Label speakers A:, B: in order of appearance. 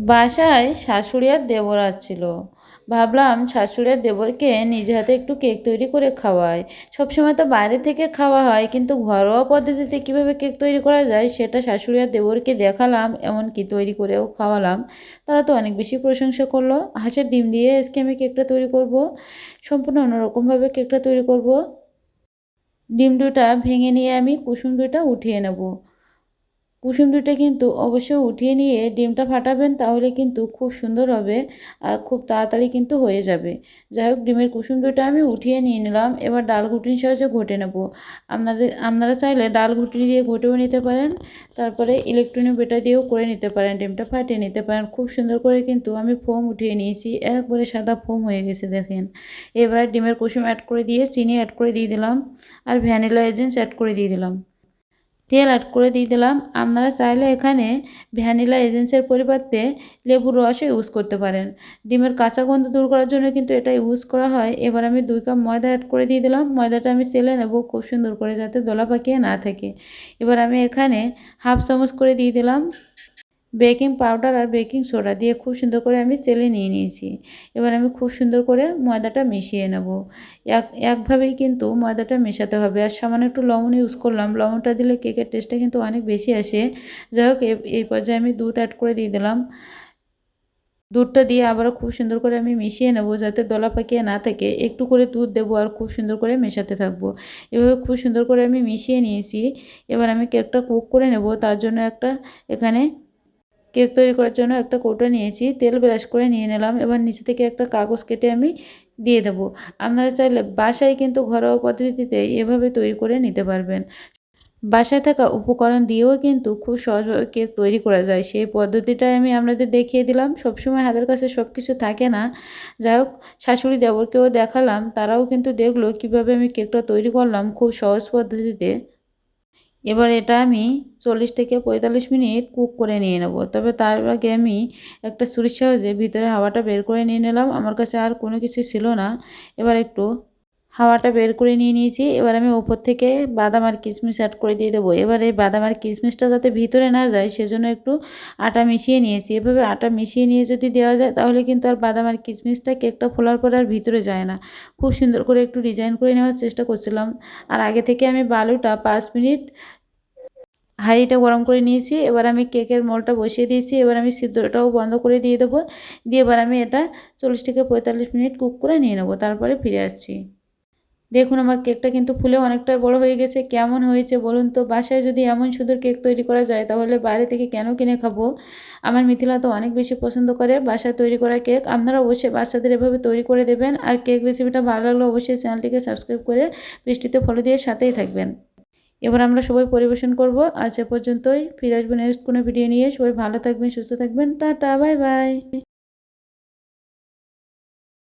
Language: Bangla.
A: বাসায় শাশুড়ি আর দেবর আসছিল। ভাবলাম শাশুড়ি আর দেবরকে নিজে হাতে একটু কেক তৈরি করে খাওয়াই। সবসময় তো বাইরে থেকে খাওয়া হয়, কিন্তু ঘরোয়া পদ্ধতিতে কিভাবে কেক তৈরি করা যায় সেটা শাশুড়ি আর দেবরকে দেখালাম, এমনকি তৈরি করেও খাওয়ালাম। তারা তো অনেক বেশি প্রশংসা করলো। হাঁসের ডিম দিয়ে আজকে আমি কেকটা তৈরি করব। সম্পূর্ণ অন্যরকমভাবে কেকটা তৈরি করব। ডিম দুটা ভেঙে নিয়ে আমি কুসুম দুটা উঠিয়ে নেব। কুসুম দুধটা কিন্তু অবশ্যই উঠিয়ে নিয়ে ডিমটা ফাটাবেন, তাহলে কিন্তু খুব সুন্দর হবে আর খুব তাড়াতাড়ি কিন্তু হয়ে যাবে। যাই হোক, ডিমের কুসুম দুধটা আমি উঠিয়ে নিয়ে নিলাম। এবার ডাল ঘুটনির সাহায্যে ঘটে নেব। আপনারা চাইলে ডাল ঘুটনি দিয়ে ঘটেও নিতে পারেন, তারপরে ইলেকট্রনিক বেটা দিয়েও করে নিতে পারেন, ডিমটা ফাটিয়ে নিতে পারেন। খুব সুন্দর করে কিন্তু আমি ফোম উঠিয়ে নিয়েছি, একবারে সাদা ফোম হয়ে গেছে দেখেন। এবার ডিমের কুসুম অ্যাড করে দিয়ে চিনি অ্যাড করে দিয়ে দিলাম, আর ভ্যানিলা এসেন্স অ্যাড করে দিয়ে দিলাম, তেল অ্যাড করে দিয়ে দিলাম। আপনারা চাইলে এখানে ভ্যানিলা এসেন্সের পরিবর্তে লেবুর রসও ইউজ করতে পারেন। ডিমের কাঁচা গন্ধ দূর করার জন্য কিন্তু এটা ইউজ করা হয়। এবার আমি 2 কাপ ময়দা অ্যাড করে দিয়ে দিলাম। ময়দাটা আমি চেলে নেব খুব সুন্দর করে, যাতে দলা পাকিয়ে না থাকে। এবার আমি এখানে হাফ চামচ করে দিয়ে দিলাম বেকিং পাউডার আর বেকিং সোডা দিয়ে খুব সুন্দর করে আমি চেলে নিয়ে নিয়েছি। এবার আমি খুব সুন্দর করে ময়দাটা মিশিয়ে নেব। একভাবেই কিন্তু ময়দাটা মেশাতে হবে। আর সামান্য একটু লবণ ইউজ করলাম, লবণটা দিলে কেকের টেস্টটা কিন্তু অনেক বেশি আসে। যাই হোক, এই পর্যায়ে আমি দুধ অ্যাড করে দিয়ে দিলাম। দুধটা দিয়ে আবারও খুব সুন্দর করে আমি মিশিয়ে নেব, যাতে দলা পাকিয়ে না থাকে। একটু করে দুধ দেবো আর খুব সুন্দর করে মেশাতে থাকবো। এভাবে খুব সুন্দর করে আমি মিশিয়ে নিয়েছি। এবার আমি কেকটা কুক করে নেব। তার জন্য এখানে কেক তৈরি করার জন্য একটা কৌটো নিয়েছি, তেল ব্রাশ করে নিয়ে নিলাম। এবার নিচে থেকে একটা কাগজ কেটে আমি দিয়ে দেবো। আপনারা চাইলে বাসায় কিন্তু ঘরোয়া পদ্ধতিতে এভাবে তৈরি করে নিতে পারবেন। বাসায় থাকা উপকরণ দিয়েও কিন্তু খুব সহজভাবে কেক তৈরি করা যায়। সেই পদ্ধতিটাই আমি আপনাদের দেখিয়ে দিলাম। সবসময় হাতের কাছে সব কিছু থাকে না। যাই হোক, শাশুড়ি দেবরকেও দেখালাম, তারাও কিন্তু দেখলো কীভাবে আমি কেকটা তৈরি করলাম খুব সহজ পদ্ধতিতে। এবার এটা আমি 40 থেকে 45 মিনিট কুক করে নিয়ে নেব। তবে তার আগে আমি একটা ছুরির সাহায্যে ভিতরে হাওয়াটা বের করে নিয়ে নিলাম। আমার কাছে আর কোনো কিছু ছিল না। এবার একটু হাওয়াটা বের করে নিয়ে নিয়েছি। এবার আমি উপর থেকে বাদাম আর কিশমিশ অ্যাড করে দিয়ে দেবো। এবার এই বাদাম আর কিশমিশটা যাতে ভিতরে না যায় সেজন্য একটু আটা মিশিয়ে নিয়েছি। এভাবে আটা মিশিয়ে নিয়ে যদি দেওয়া যায়, তাহলে কিন্তু আর বাদাম আর কিশমিশটা কেকটা ফোলার পরে আর ভিতরে যায় না। খুব সুন্দর করে একটু ডিজাইন করে নেওয়ার চেষ্টা করছিলাম। আর আগে থেকে আমি বালুটা 5 মিনিট হাঁড়িটা গরম করে নিয়েছি। এবার আমি কেকের মোলটা বসিয়ে দিয়েছি। এবার আমি সিদ্ধটাও বন্ধ করে দিয়ে দেবো। দিয়ে এবার আমি এটা 40 থেকে 45 মিনিট কুক করে নিয়ে নেবো। তারপরে ফিরে আসছি। দেখুন, আমার কেকটা কিন্তু ফুলে অনেকটা বড় হয়ে গেছে। কেমন হয়েছে বলুন তো? বাসায় যদি এমন সুন্দর কেক তৈরি করা যায়, তাহলে বাইরে থেকে কেন কিনে খাবো? আমার মিথিলা তো অনেক বেশি পছন্দ করে বাসায় তৈরি করা কেক। আপনারা অবশ্যই বাচ্চাদের এভাবে তৈরি করে দেবেন। আর কেক রেসিপিটা ভালো লাগলে অবশ্যই চ্যানেলটিকে সাবস্ক্রাইব করে বৃষ্টিতে ফলো দিয়ে সাথেই থাকবেন। এবার আমরা সবাই পরিবেশন করব। আজ এ পর্যন্তই। ফিরে আসবো নেক্সট কোনো ভিডিও নিয়ে। সবাই ভালো থাকবেন, সুস্থ থাকবেন। Tata, bye bye.